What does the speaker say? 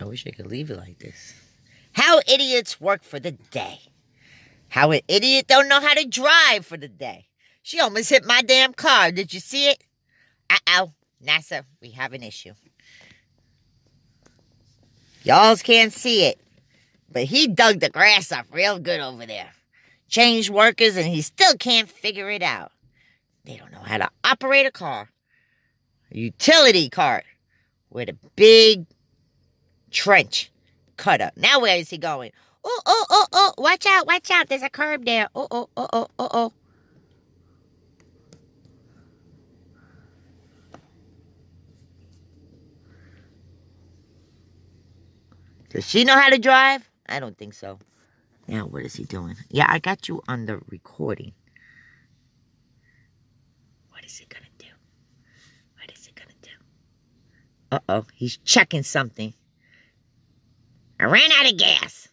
I wish I could leave it like this. How idiots work for the day. How an idiot don't know how to drive for the day. She almost hit my damn car. Did you see it? Uh-oh. NASA, we have an issue. Y'all can't see it, but he dug the grass up real good over there. Changed workers, and he still can't figure it out. They don't know how to operate a car. A utility cart with a big trench cut up. Now where is he going? Oh, watch out. There's a curb there. Oh. Does she know how to drive? I don't think so. Now, what is he doing? Yeah, I got you on the recording. What is he gonna do? Uh-oh, he's checking something. I ran out of gas.